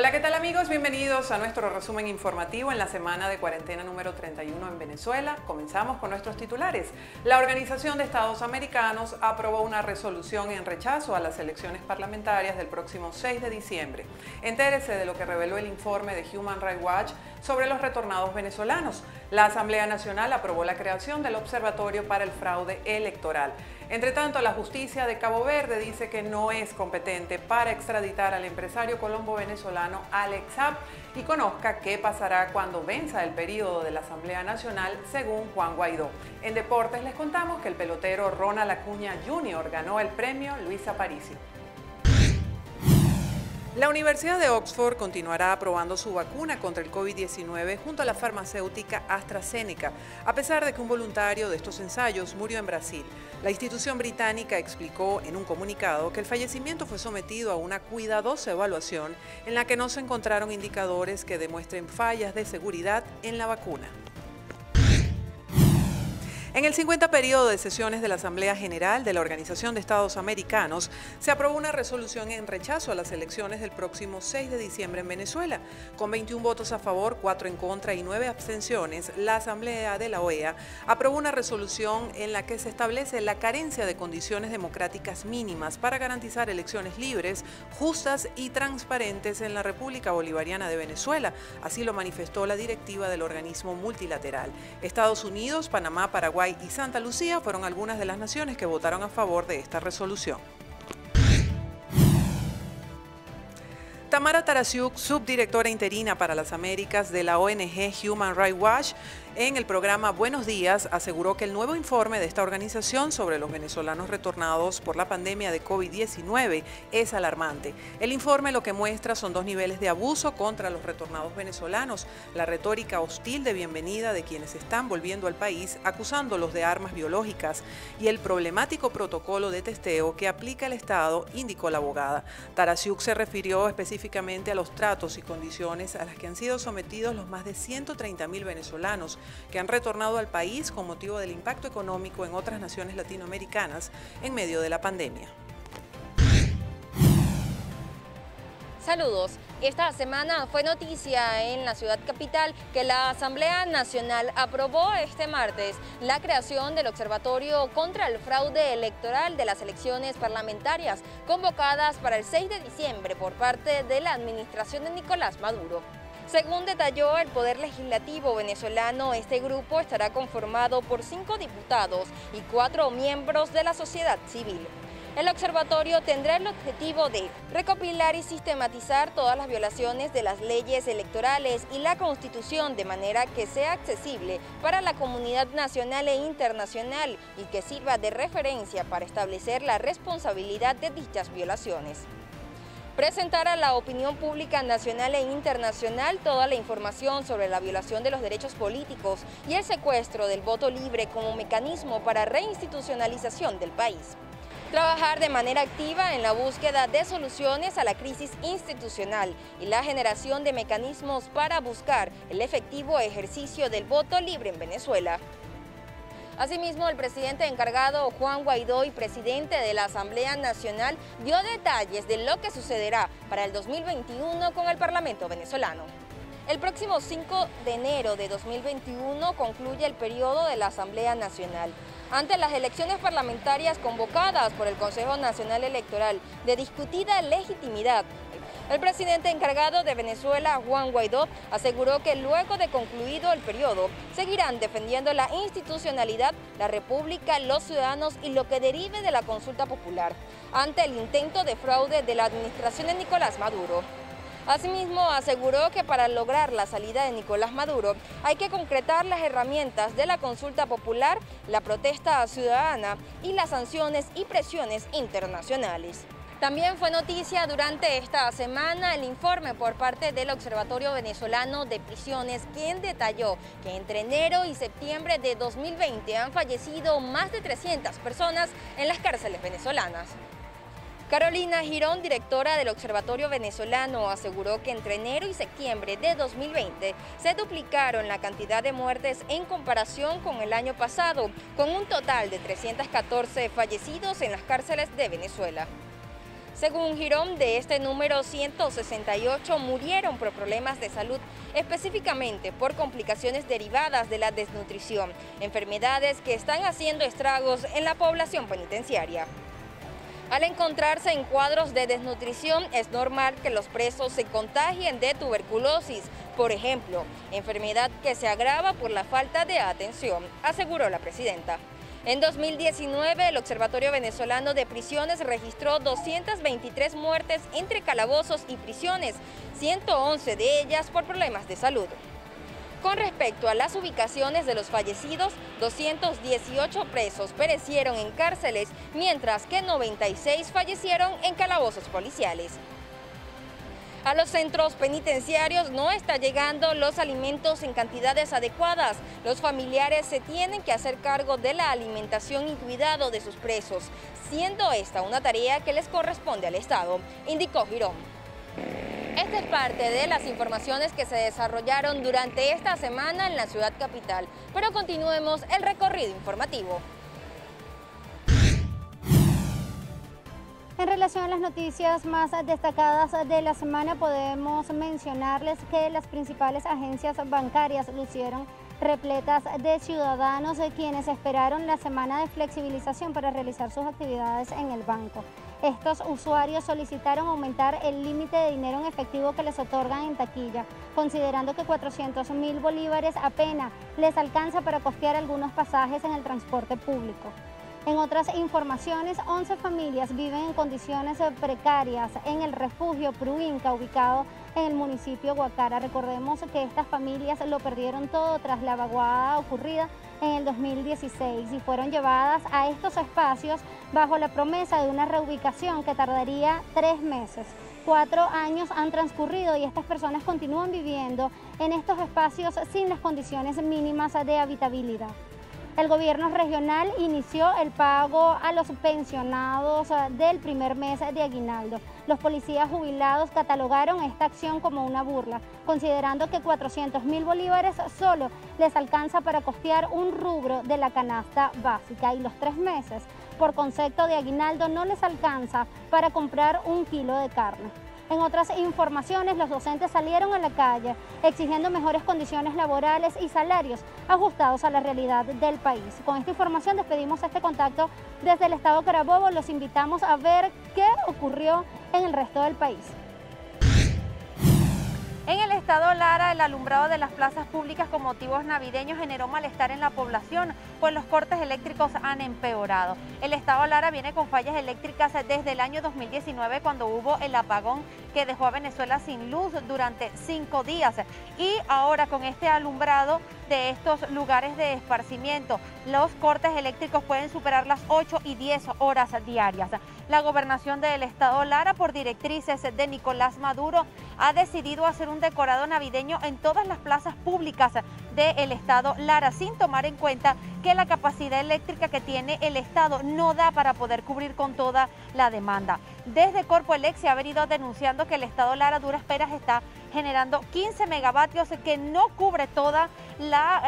Hola, ¿qué tal amigos? Bienvenidos a nuestro resumen informativo en la semana de cuarentena número 31 en Venezuela. Comenzamos con nuestros titulares. La Organización de Estados Americanos aprobó una resolución en rechazo a las elecciones parlamentarias del próximo 6 de diciembre. Entérese de lo que reveló el informe de Human Rights Watch sobre los retornados venezolanos. La Asamblea Nacional aprobó la creación del Observatorio para el Fraude Electoral. Entre tanto, la justicia de Cabo Verde dice que no es competente para extraditar al empresario colombo-venezolano Alex Saab y conozca qué pasará cuando venza el periodo de la Asamblea Nacional, según Juan Guaidó. En deportes les contamos que el pelotero Ronald Acuña Jr. ganó el premio Luis Aparicio. La Universidad de Oxford continuará aprobando su vacuna contra el COVID-19 junto a la farmacéutica AstraZeneca, a pesar de que un voluntario de estos ensayos murió en Brasil. La institución británica explicó en un comunicado que el fallecimiento fue sometido a una cuidadosa evaluación en la que no se encontraron indicadores que demuestren fallas de seguridad en la vacuna. En el 50 periodo de sesiones de la Asamblea General de la Organización de Estados Americanos, se aprobó una resolución en rechazo a las elecciones del próximo 6 de diciembre en Venezuela. Con 21 votos a favor, 4 en contra y 9 abstenciones, la Asamblea de la OEA aprobó una resolución en la que se establece la carencia de condiciones democráticas mínimas para garantizar elecciones libres, justas y transparentes en la República Bolivariana de Venezuela. Así lo manifestó la directiva del organismo multilateral. Estados Unidos, Panamá, Paraguay y Santa Lucía fueron algunas de las naciones que votaron a favor de esta resolución. Tamara Tarasiuk, subdirectora interina para las Américas de la ONG Human Rights Watch, en el programa Buenos Días, aseguró que el nuevo informe de esta organización sobre los venezolanos retornados por la pandemia de COVID-19 es alarmante. El informe lo que muestra son dos niveles de abuso contra los retornados venezolanos, la retórica hostil de bienvenida de quienes están volviendo al país acusándolos de armas biológicas y el problemático protocolo de testeo que aplica el Estado, indicó la abogada. Tarasiuk se refirió específicamente a los tratos y condiciones a las que han sido sometidos los más de 130.000 venezolanos que han retornado al país con motivo del impacto económico en otras naciones latinoamericanas en medio de la pandemia. Saludos. Esta semana fue noticia en la ciudad capital que la Asamblea Nacional aprobó este martes la creación del Observatorio contra el Fraude Electoral de las elecciones parlamentarias convocadas para el 6 de diciembre por parte de la administración de Nicolás Maduro. Según detalló el Poder Legislativo venezolano, este grupo estará conformado por 5 diputados y 4 miembros de la sociedad civil. El observatorio tendrá el objetivo de recopilar y sistematizar todas las violaciones de las leyes electorales y la Constitución de manera que sea accesible para la comunidad nacional e internacional y que sirva de referencia para establecer la responsabilidad de dichas violaciones. Presentar a la opinión pública nacional e internacional toda la información sobre la violación de los derechos políticos y el secuestro del voto libre como mecanismo para reinstitucionalización del país. Trabajar de manera activa en la búsqueda de soluciones a la crisis institucional y la generación de mecanismos para buscar el efectivo ejercicio del voto libre en Venezuela. Asimismo, el presidente encargado Juan Guaidó y presidente de la Asamblea Nacional dio detalles de lo que sucederá para el 2021 con el Parlamento venezolano. El próximo 5 de enero de 2021 concluye el periodo de la Asamblea Nacional. Ante las elecciones parlamentarias convocadas por el Consejo Nacional Electoral de discutida legitimidad, el presidente encargado de Venezuela, Juan Guaidó, aseguró que luego de concluido el periodo, seguirán defendiendo la institucionalidad, la república, los ciudadanos y lo que derive de la consulta popular, ante el intento de fraude de la administración de Nicolás Maduro. Asimismo, aseguró que para lograr la salida de Nicolás Maduro hay que concretar las herramientas de la consulta popular, la protesta ciudadana y las sanciones y presiones internacionales. También fue noticia durante esta semana el informe por parte del Observatorio Venezolano de Prisiones, quien detalló que entre enero y septiembre de 2020 han fallecido más de 300 personas en las cárceles venezolanas. Carolina Girón, directora del Observatorio Venezolano, aseguró que entre enero y septiembre de 2020 se duplicaron la cantidad de muertes en comparación con el año pasado, con un total de 314 fallecidos en las cárceles de Venezuela. Según Girón, de este número 168 murieron por problemas de salud, específicamente por complicaciones derivadas de la desnutrición, enfermedades que están haciendo estragos en la población penitenciaria. Al encontrarse en cuadros de desnutrición, es normal que los presos se contagien de tuberculosis, por ejemplo, enfermedad que se agrava por la falta de atención, aseguró la presidenta. En 2019, el Observatorio Venezolano de Prisiones registró 223 muertes entre calabozos y prisiones, 111 de ellas por problemas de salud. Con respecto a las ubicaciones de los fallecidos, 218 presos perecieron en cárceles, mientras que 96 fallecieron en calabozos policiales. A los centros penitenciarios no está llegando los alimentos en cantidades adecuadas. Los familiares se tienen que hacer cargo de la alimentación y cuidado de sus presos, siendo esta una tarea que les corresponde al Estado, indicó Girón. Esta es parte de las informaciones que se desarrollaron durante esta semana en la ciudad capital, pero continuemos el recorrido informativo. En relación a las noticias más destacadas de la semana, podemos mencionarles que las principales agencias bancarias lucieron repletas de ciudadanos quienes esperaron la semana de flexibilización para realizar sus actividades en el banco. Estos usuarios solicitaron aumentar el límite de dinero en efectivo que les otorgan en taquilla, considerando que 400.000 bolívares apenas les alcanza para costear algunos pasajes en el transporte público. En otras informaciones, 11 familias viven en condiciones precarias en el refugio Pruinca, ubicado en el municipio Guacara. Recordemos que estas familias lo perdieron todo tras la vaguada ocurrida en el 2016 y fueron llevadas a estos espacios bajo la promesa de una reubicación que tardaría 3 meses. 4 años han transcurrido y estas personas continúan viviendo en estos espacios sin las condiciones mínimas de habitabilidad. El gobierno regional inició el pago a los pensionados del primer mes de aguinaldo. Los policías jubilados catalogaron esta acción como una burla, considerando que 400.000 bolívares solo les alcanza para costear un rubro de la canasta básica y los 3 meses por concepto de aguinaldo no les alcanza para comprar 1 kilo de carne. En otras informaciones, los docentes salieron a la calle exigiendo mejores condiciones laborales y salarios ajustados a la realidad del país. Con esta información despedimos este contacto desde el estado Carabobo. Los invitamos a ver qué ocurrió en el resto del país. En el estado Lara, el alumbrado de las plazas públicas con motivos navideños generó malestar en la población, pues los cortes eléctricos han empeorado. El estado Lara viene con fallas eléctricas desde el año 2019, cuando hubo el apagón que dejó a Venezuela sin luz durante 5 días. Y ahora con este alumbrado de estos lugares de esparcimiento, los cortes eléctricos pueden superar las 8 y 10 horas diarias. La gobernación del estado Lara, por directrices de Nicolás Maduro, ha decidido hacer un decorado navideño en todas las plazas públicas del estado Lara, sin tomar en cuenta que la capacidad eléctrica que tiene el estado no da para poder cubrir con toda la demanda. Desde Corpoelec se ha venido denunciando que el estado Lara a duras penas está generando 15 megavatios que no cubre toda la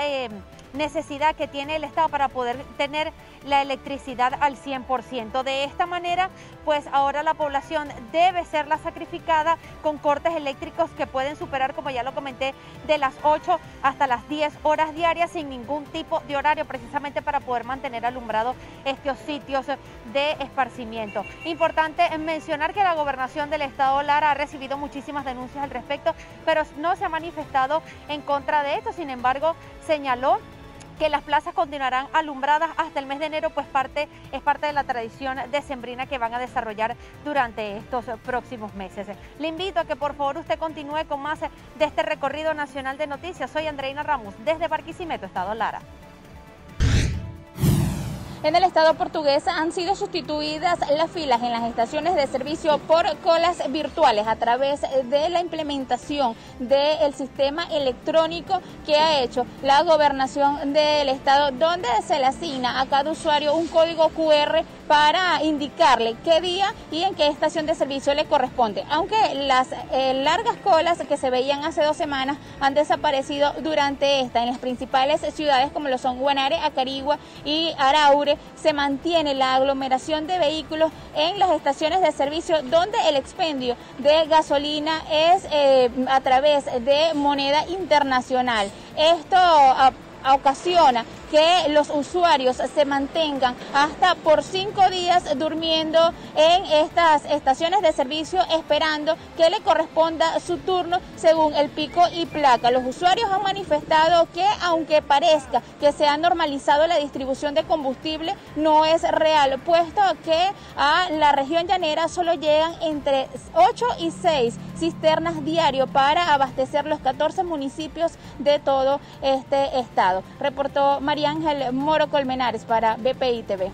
necesidad que tiene el estado para poder tener la electricidad al 100%. De esta manera, pues ahora la población debe ser la sacrificada con cortes eléctricos que pueden superar, como ya lo comenté, de las 8 hasta las 10 horas diarias sin ningún tipo de horario, precisamente para poder mantener alumbrados estos sitios de esparcimiento. Importante mencionar que la gobernación del estado Lara ha recibido muchísimas denuncias al respecto, pero no se ha manifestado en contra de esto. Sin embargo, señaló que las plazas continuarán alumbradas hasta el mes de enero, pues es parte de la tradición decembrina que van a desarrollar durante estos próximos meses. Le invito a que por favor usted continúe con más de este recorrido nacional de noticias. Soy Andreina Ramos desde Barquisimeto, estado Lara. En el estado portugués han sido sustituidas las filas en las estaciones de servicio por colas virtuales a través de la implementación del sistema electrónico que ha hecho la gobernación del estado, donde se le asigna a cada usuario un código QR para indicarle qué día y en qué estación de servicio le corresponde, aunque las largas colas que se veían hace 2 semanas han desaparecido durante esta. En las principales ciudades como lo son Guanare, Acarigua y Araure se mantiene la aglomeración de vehículos en las estaciones de servicio donde el expendio de gasolina es a través de moneda internacional. Esto ocasiona que los usuarios se mantengan hasta por 5 días durmiendo en estas estaciones de servicio esperando que le corresponda su turno según el pico y placa. Los usuarios han manifestado que aunque parezca que se ha normalizado la distribución de combustible, no es real, puesto que a la región llanera solo llegan entre 8 y 6 cisternas diario para abastecer los 14 municipios de todo este estado. Reportó María Ángel Moro Colmenares para BPI TV.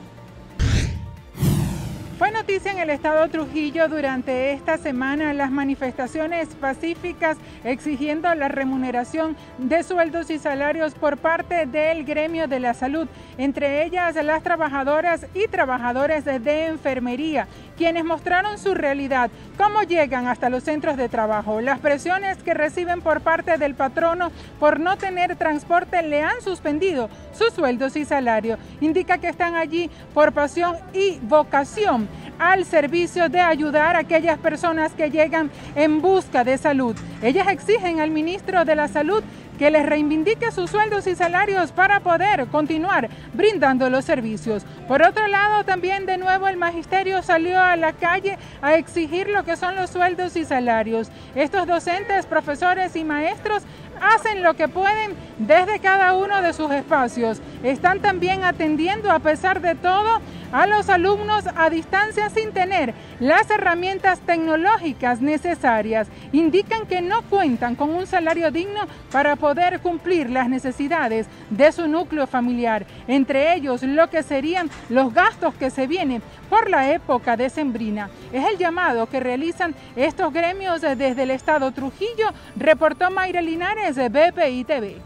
Fue noticia en el estado Trujillo durante esta semana las manifestaciones pacíficas exigiendo la remuneración de sueldos y salarios por parte del gremio de la salud, entre ellas las trabajadoras y trabajadores de enfermería, quienes mostraron su realidad, cómo llegan hasta los centros de trabajo. Las presiones que reciben por parte del patrono por no tener transporte le han suspendido sus sueldos y salario. Indica que están allí por pasión y vocación al servicio de ayudar a aquellas personas que llegan en busca de salud. Ellas exigen al ministro de la Salud que les reivindique sus sueldos y salarios para poder continuar brindando los servicios. Por otro lado, también de nuevo el magisterio salió a la calle a exigir lo que son los sueldos y salarios. Estos docentes, profesores y maestros hacen lo que pueden desde cada uno de sus espacios. Están también atendiendo, a pesar de todo, a los alumnos a distancia sin tener las herramientas tecnológicas necesarias. Indican que no cuentan con un salario digno para poder cumplir las necesidades de su núcleo familiar, entre ellos lo que serían los gastos que se vienen por la época decembrina. Es el llamado que realizan estos gremios desde el estado Trujillo, reportó Mayra Linares de BPI TV.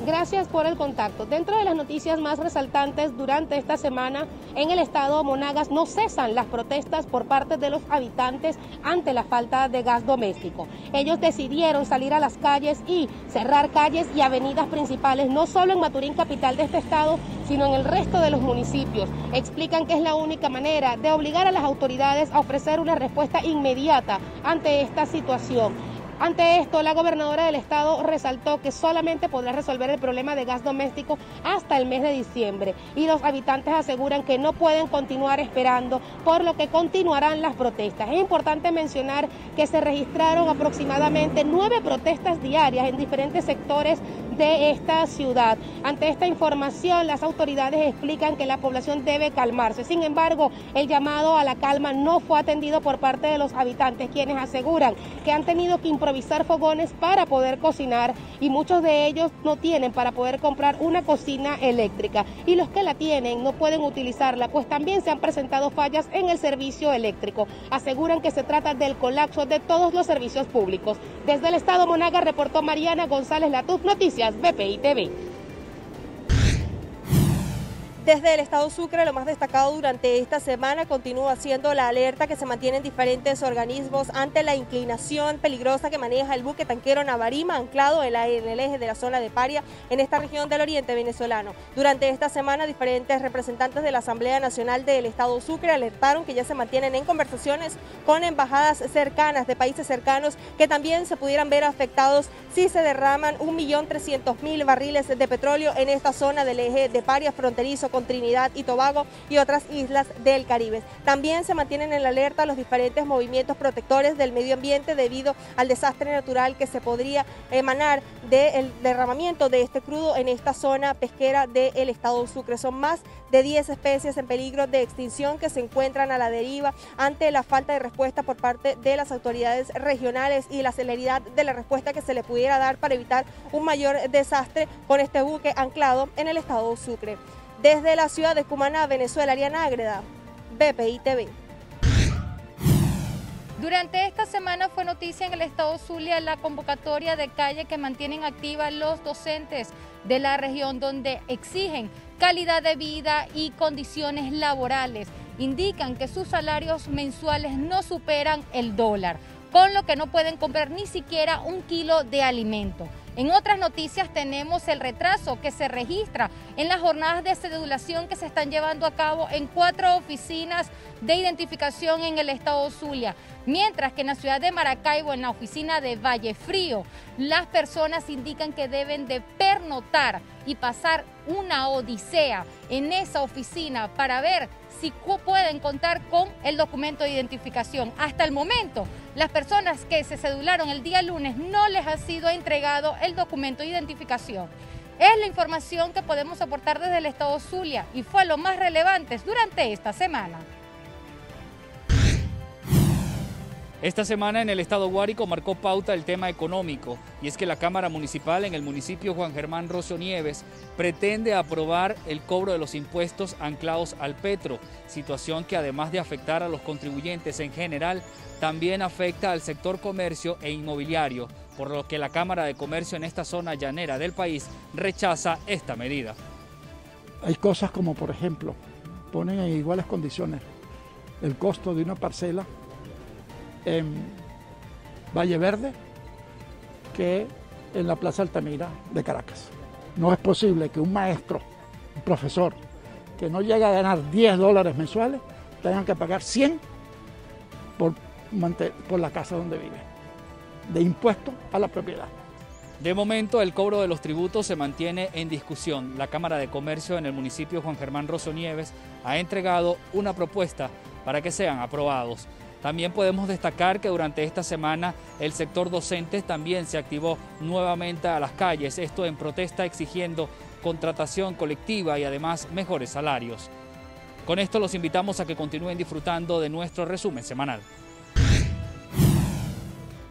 Gracias por el contacto. Dentro de las noticias más resaltantes durante esta semana, en el estado Monagas no cesan las protestas por parte de los habitantes ante la falta de gas doméstico. Ellos decidieron salir a las calles y cerrar calles y avenidas principales, no solo en Maturín, capital de este estado, sino en el resto de los municipios. Explican que es la única manera de obligar a las autoridades a ofrecer una respuesta inmediata ante esta situación. Ante esto, la gobernadora del estado resaltó que solamente podrá resolver el problema de gas doméstico hasta el mes de diciembre y los habitantes aseguran que no pueden continuar esperando, por lo que continuarán las protestas. Es importante mencionar que se registraron aproximadamente 9 protestas diarias en diferentes sectores de esta ciudad. Ante esta información, las autoridades explican que la población debe calmarse. Sin embargo, el llamado a la calma no fue atendido por parte de los habitantes, quienes aseguran que han tenido que improvisar fogones para poder cocinar y muchos de ellos no tienen para poder comprar una cocina eléctrica, y los que la tienen no pueden utilizarla, pues también se han presentado fallas en el servicio eléctrico. Aseguran que se trata del colapso de todos los servicios públicos. Desde el estado Monagas reportó Mariana González Latuz, Noticias BPI TV. Desde el estado Sucre, lo más destacado durante esta semana continúa siendo la alerta que se mantiene en diferentes organismos ante la inclinación peligrosa que maneja el buque tanquero Navarima, anclado en el eje de la zona de Paria, en esta región del oriente venezolano. Durante esta semana, diferentes representantes de la Asamblea Nacional del estado Sucre alertaron que ya se mantienen en conversaciones con embajadas cercanas de países cercanos que también se pudieran ver afectados si se derraman 1.300.000 barriles de petróleo en esta zona del eje de Paria fronterizo con Trinidad y Tobago y otras islas del Caribe. También se mantienen en la alerta los diferentes movimientos protectores del medio ambiente debido al desastre natural que se podría emanar del derramamiento de este crudo en esta zona pesquera del estado Sucre. Son más de 10 especies en peligro de extinción que se encuentran a la deriva ante la falta de respuesta por parte de las autoridades regionales y la celeridad de la respuesta que se le pudiera dar para evitar un mayor desastre con este buque anclado en el estado Sucre. Desde la ciudad de Cumaná, Venezuela, Ariana Ágreda, BPI TV. Durante esta semana fue noticia en el estado Zulia la convocatoria de calle que mantienen activa los docentes de la región, donde exigen calidad de vida y condiciones laborales. Indican que sus salarios mensuales no superan el dólar, con lo que no pueden comprar ni siquiera un kilo de alimento. En otras noticias tenemos el retraso que se registra en las jornadas de cedulación que se están llevando a cabo en 4 oficinas de identificación en el estado Zulia, mientras que en la ciudad de Maracaibo, en la oficina de Vallefrío, las personas indican que deben de pernoctar y pasar una odisea en esa oficina para ver si pueden contar con el documento de identificación. Hasta el momento, las personas que se cedularon el día lunes no les ha sido entregado el documento de identificación. Es la información que podemos aportar desde el estado Zulia y fue lo más relevante durante esta semana. Esta semana en el estado Guárico marcó pauta el tema económico, y es que la Cámara Municipal en el municipio Juan Germán Rocio Nieves pretende aprobar el cobro de los impuestos anclados al petro, situación que además de afectar a los contribuyentes en general, también afecta al sector comercio e inmobiliario, por lo que la Cámara de Comercio en esta zona llanera del país rechaza esta medida. Hay cosas como, por ejemplo, ponen en iguales condiciones el costo de una parcela en Valle Verde que en la Plaza Altamira de Caracas. No es posible que un maestro, un profesor, que no llega a ganar $10 mensuales, tengan que pagar 100 por la casa donde vive, de impuesto a la propiedad. De momento, el cobro de los tributos se mantiene en discusión. La Cámara de Comercio en el municipio Juan Germán Rocio Nieves ha entregado una propuesta para que sean aprobados. También podemos destacar que durante esta semana el sector docente también se activó nuevamente a las calles, esto en protesta exigiendo contratación colectiva y además mejores salarios. Con esto los invitamos a que continúen disfrutando de nuestro resumen semanal.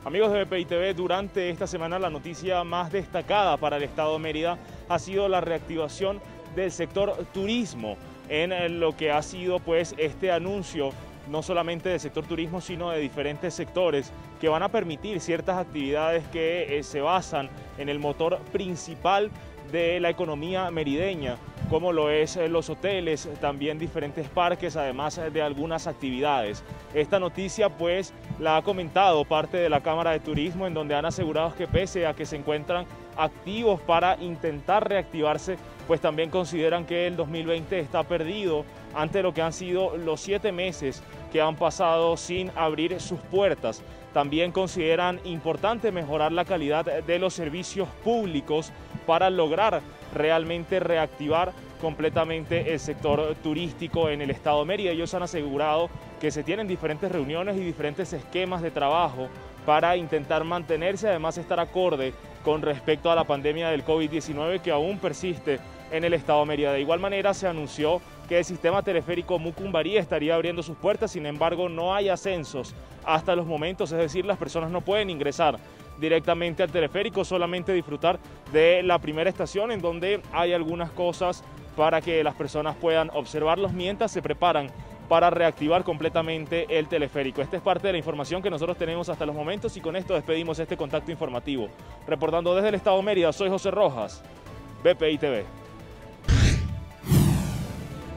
Amigos de BPI TV, durante esta semana la noticia más destacada para el estado de Mérida ha sido la reactivación del sector turismo, en lo que ha sido pues este anuncio no solamente del sector turismo, sino de diferentes sectores que van a permitir ciertas actividades que se basan en el motor principal de la economía merideña, como lo es los hoteles, también diferentes parques, además de algunas actividades. Esta noticia pues la ha comentado parte de la Cámara de Turismo, en donde han asegurado que pese a que se encuentran activos para intentar reactivarse, pues también consideran que el 2020 está perdido ante lo que han sido los 7 meses que han pasado sin abrir sus puertas. También consideran importante mejorar la calidad de los servicios públicos para lograr realmente reactivar completamente el sector turístico en el estado de Mérida. Ellos han asegurado que se tienen diferentes reuniones y diferentes esquemas de trabajo para intentar mantenerse, además estar acorde con respecto a la pandemia del COVID-19 que aún persiste en el estado de Mérida. De igual manera se anunció que el sistema teleférico Mucumbarí estaría abriendo sus puertas, sin embargo no hay ascensos hasta los momentos, es decir, las personas no pueden ingresar directamente al teleférico, solamente disfrutar de la primera estación, en donde hay algunas cosas para que las personas puedan observarlos mientras se preparan para reactivar completamente el teleférico. Esta es parte de la información que nosotros tenemos hasta los momentos y con esto despedimos este contacto informativo. Reportando desde el estado de Mérida, soy José Rojas, BPI TV.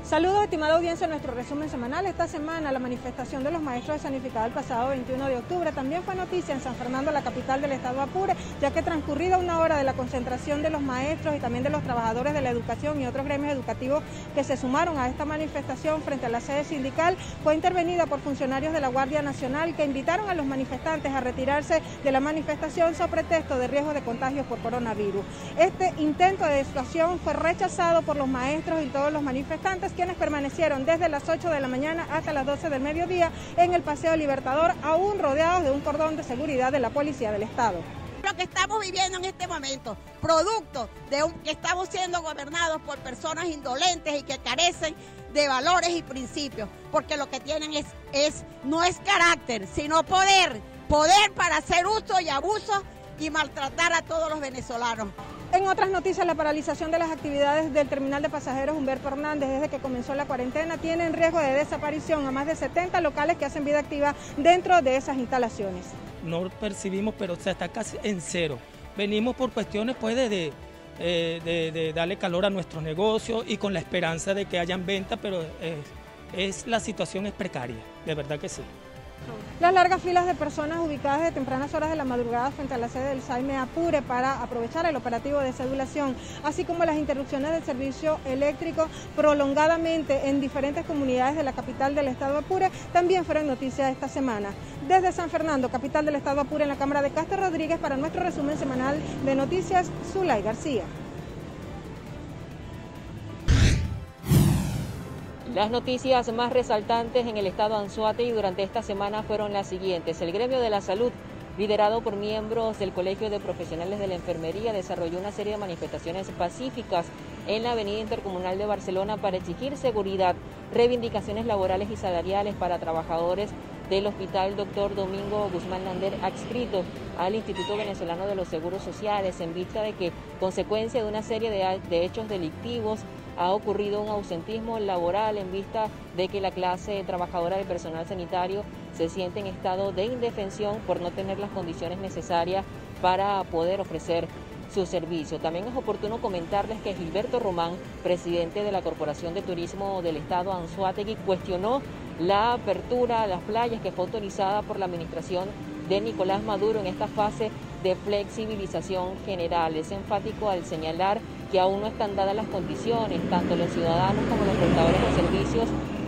Saludos, estimada audiencia, en nuestro resumen semanal. Esta semana la manifestación de los maestros escenificada el pasado 21 de octubre también fue noticia en San Fernando, la capital del estado Apure, ya que transcurrida una hora de la concentración de los maestros y también de los trabajadores de la educación y otros gremios educativos que se sumaron a esta manifestación frente a la sede sindical, fue intervenida por funcionarios de la Guardia Nacional que invitaron a los manifestantes a retirarse de la manifestación sobre pretexto de riesgo de contagios por coronavirus. Este intento de disuasión fue rechazado por los maestros y todos los manifestantes, quienes permanecieron desde las 8 de la mañana hasta las 12 del mediodía en el Paseo Libertador, aún rodeados de un cordón de seguridad de la Policía del Estado. Lo que estamos viviendo en este momento, producto de que estamos siendo gobernados por personas indolentes y que carecen de valores y principios, porque lo que tienen no es carácter, sino poder para hacer uso y abuso y maltratar a todos los venezolanos. En otras noticias, la paralización de las actividades del terminal de pasajeros Humberto Hernández desde que comenzó la cuarentena tiene en riesgo de desaparición a más de 70 locales que hacen vida activa dentro de esas instalaciones. No percibimos, pero se está casi en cero. Venimos por cuestiones pues de de darle calor a nuestros negocios y con la esperanza de que hayan ventas, pero la situación es precaria, de verdad que sí. Las largas filas de personas ubicadas de tempranas horas de la madrugada frente a la sede del SAIME Apure para aprovechar el operativo de cedulación, así como las interrupciones del servicio eléctrico prolongadamente en diferentes comunidades de la capital del estado Apure, también fueron noticias esta semana. Desde San Fernando, capital del estado Apure, en la Cámara de Castro Rodríguez, para nuestro resumen semanal de noticias, Zulay García. Las noticias más resaltantes en el estado Anzoátegui durante esta semana fueron las siguientes. El gremio de la salud, liderado por miembros del Colegio de Profesionales de la Enfermería, desarrolló una serie de manifestaciones pacíficas en la Avenida Intercomunal de Barcelona para exigir seguridad, reivindicaciones laborales y salariales para trabajadores del Hospital Dr. Domingo Guzmán Lander, adscrito al Instituto Venezolano de los Seguros Sociales, en vista de que, consecuencia de una serie de hechos delictivos, ha ocurrido un ausentismo laboral en vista de que la clase trabajadora del personal sanitario se siente en estado de indefensión por no tener las condiciones necesarias para poder ofrecer su servicio. También es oportuno comentarles que Gilberto Román, presidente de la Corporación de Turismo del estado Anzoátegui, cuestionó la apertura a las playas que fue autorizada por la administración de Nicolás Maduro en esta fase de flexibilización general. Es enfático al señalar que aún no están dadas las condiciones, tanto los ciudadanos como los prestadores de servicios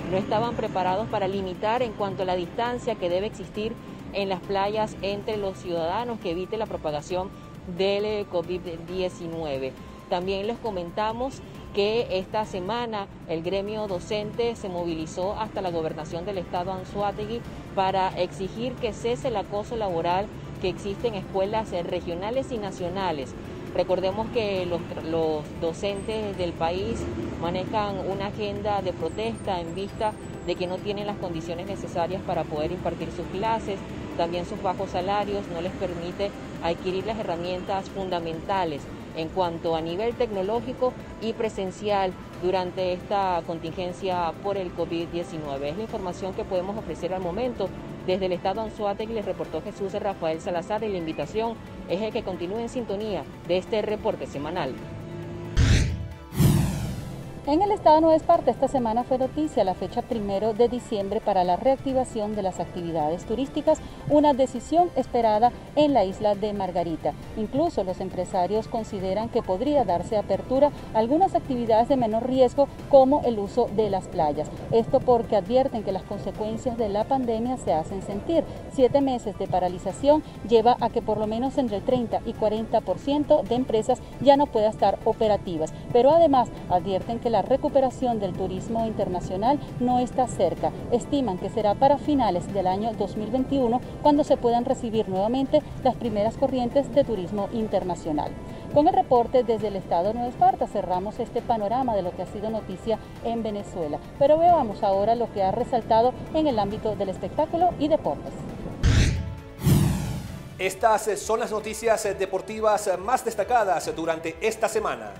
no estaban preparados para limitar en cuanto a la distancia que debe existir en las playas entre los ciudadanos, que evite la propagación del COVID-19. También les comentamos que esta semana el gremio docente se movilizó hasta la gobernación del estado Anzoátegui para exigir que cese el acoso laboral que existe en escuelas regionales y nacionales. Recordemos que los docentes del país manejan una agenda de protesta en vista de que no tienen las condiciones necesarias para poder impartir sus clases. También sus bajos salarios no les permite adquirir las herramientas fundamentales en cuanto a nivel tecnológico y presencial durante esta contingencia por el COVID-19. Es la información que podemos ofrecer al momento. Desde el estado Anzoátegui les reportó Jesús Rafael Salazar, y la invitación es el que continúe en sintonía de este reporte semanal. En el estado de Nueva Esparta esta semana fue noticia la fecha 1 de diciembre para la reactivación de las actividades turísticas, una decisión esperada en la isla de Margarita. Incluso los empresarios consideran que podría darse apertura a algunas actividades de menor riesgo, como el uso de las playas. Esto porque advierten que las consecuencias de la pandemia se hacen sentir. 7 meses de paralización lleva a que por lo menos entre el 30 y 40% de empresas ya no pueda estar operativas. Pero además advierten que la recuperación del turismo internacional no está cerca. Estiman que será para finales del año 2021 cuando se puedan recibir nuevamente las primeras corrientes de turismo internacional. Con el reporte desde el estado de Nueva Esparta cerramos este panorama de lo que ha sido noticia en Venezuela. Pero veamos ahora lo que ha resaltado en el ámbito del espectáculo y deportes. Estas son las noticias deportivas más destacadas durante esta semana.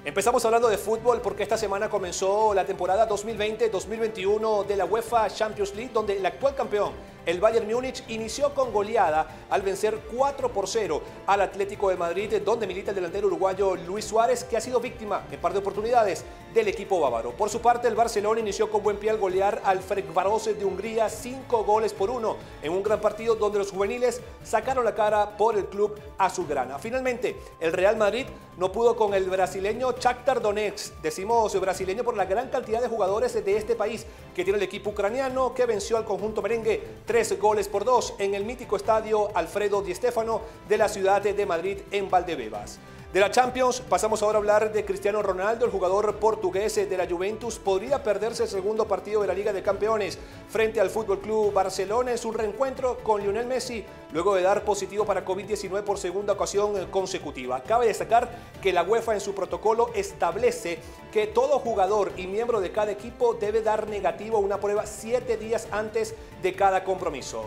Empezamos hablando de fútbol porque esta semana comenzó la temporada 2020-2021 de la UEFA Champions League, donde el actual campeón, el Bayern Múnich, inició con goleada al vencer 4-0 al Atlético de Madrid, donde milita el delantero uruguayo Luis Suárez, que ha sido víctima en par de oportunidades del equipo bávaro. Por su parte, el Barcelona inició con buen pie al golear al Ferencváros de Hungría 5-1 en un gran partido donde los juveniles sacaron la cara por el club azulgrana. Finalmente, el Real Madrid no pudo con el brasileño Shakhtar Donetsk. Decimos brasileño por la gran cantidad de jugadores de este país que tiene el equipo ucraniano, que venció al conjunto merengue 3-2 en el mítico estadio Alfredo Di Stéfano de la ciudad de Madrid, en Valdebebas. De la Champions pasamos ahora a hablar de Cristiano Ronaldo. El jugador portugués de la Juventus podría perderse el segundo partido de la Liga de Campeones frente al FC Barcelona en su reencuentro con Lionel Messi, luego de dar positivo para COVID-19 por segunda ocasión consecutiva. Cabe destacar que la UEFA en su protocolo establece que todo jugador y miembro de cada equipo debe dar negativo a una prueba 7 días antes de cada compromiso.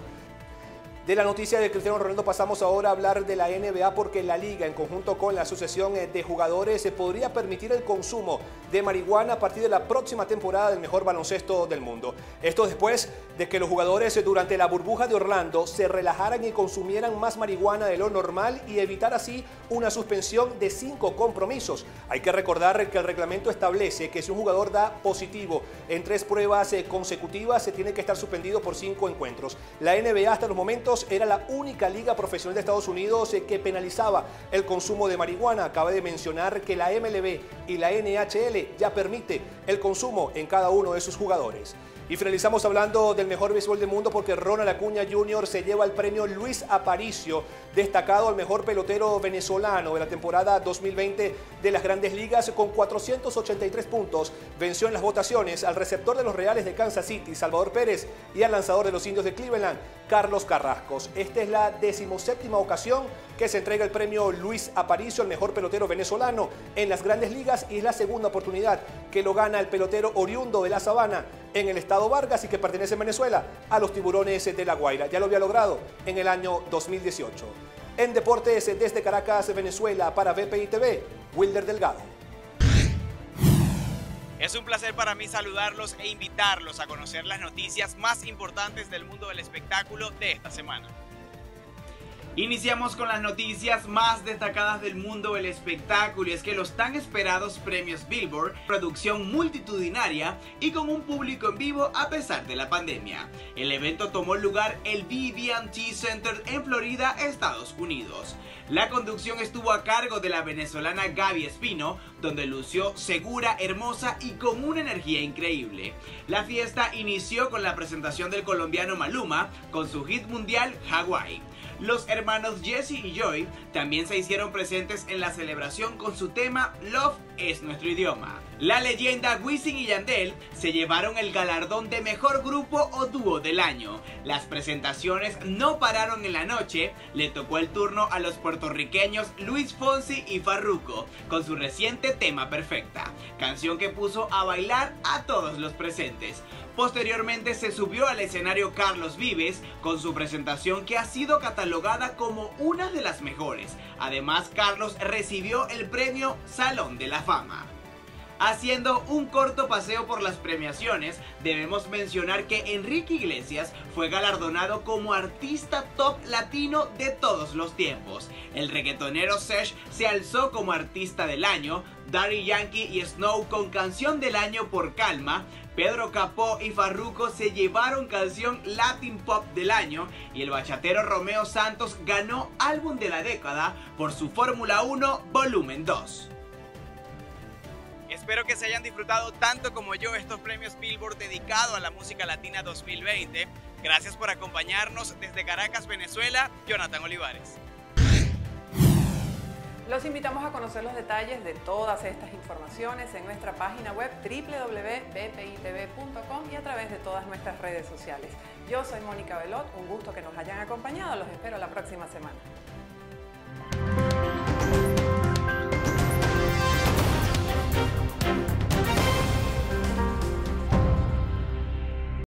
De la noticia de Cristiano Ronaldo pasamos ahora a hablar de la NBA porque la Liga, en conjunto con la Asociación de Jugadores, podría permitir el consumo de marihuana a partir de la próxima temporada del mejor baloncesto del mundo. Esto después de que los jugadores durante la burbuja de Orlando se relajaran y consumieran más marihuana de lo normal y evitar así una suspensión de 5 compromisos. Hay que recordar que el reglamento establece que si un jugador da positivo en 3 pruebas consecutivas, se tiene que estar suspendido por 5 encuentros. La NBA hasta los momentos era la única liga profesional de Estados Unidos que penalizaba el consumo de marihuana. Acaba de mencionar que la MLB y la NHL ya permite el consumo en cada uno de sus jugadores. Y finalizamos hablando del mejor béisbol del mundo porque Ronald Acuña Jr. se lleva el premio Luis Aparicio, destacado al mejor pelotero venezolano de la temporada 2020 de las Grandes Ligas con 483 puntos. Venció en las votaciones al receptor de los Reales de Kansas City, Salvador Pérez, y al lanzador de los Indios de Cleveland, Carlos Carrascos. Esta es la 17ª ocasión que se entrega el premio Luis Aparicio al mejor pelotero venezolano en las Grandes Ligas y es la segunda oportunidad que lo gana el pelotero oriundo de La Sabana en el estado Vargas y que pertenece en Venezuela a los Tiburones de La Guaira. Ya lo había logrado en el año 2018. En deportes desde Caracas, Venezuela, para BPI TV, Wilder Delgado. Es un placer para mí saludarlos e invitarlos a conocer las noticias más importantes del mundo del espectáculo de esta semana. Iniciamos con las noticias más destacadas del mundo del espectáculo y es que los tan esperados premios Billboard, producción multitudinaria y con un público en vivo a pesar de la pandemia. El evento tomó lugar el BB&T Center en Florida, Estados Unidos. La conducción estuvo a cargo de la venezolana Gaby Espino, donde lució segura, hermosa y con una energía increíble. La fiesta inició con la presentación del colombiano Maluma con su hit mundial Hawaii. Los hermanos Jesse y Joy también se hicieron presentes en la celebración con su tema Love es nuestro idioma. La leyenda Wisin y Yandel se llevaron el galardón de mejor grupo o dúo del año. Las presentaciones no pararon en la noche, le tocó el turno a los puertorriqueños Luis Fonsi y Farruko con su reciente tema Perfecta, canción que puso a bailar a todos los presentes. Posteriormente se subió al escenario Carlos Vives con su presentación que ha sido catalogada como una de las mejores. Además, Carlos recibió el premio Salón de la Fama. Haciendo un corto paseo por las premiaciones, debemos mencionar que Enrique Iglesias fue galardonado como artista top latino de todos los tiempos. El reggaetonero Sesh se alzó como artista del año, Daddy Yankee y Snow con canción del año por Calma, Pedro Capó y Farruko se llevaron canción Latin Pop del año y el bachatero Romeo Santos ganó álbum de la década por su Fórmula 1 Volumen 2. Espero que se hayan disfrutado tanto como yo estos premios Billboard dedicados a la música latina 2020. Gracias por acompañarnos desde Caracas, Venezuela, Jonathan Olivares. Los invitamos a conocer los detalles de todas estas informaciones en nuestra página web www.bpitv.com y a través de todas nuestras redes sociales. Yo soy Mónica Velot, un gusto que nos hayan acompañado, los espero la próxima semana.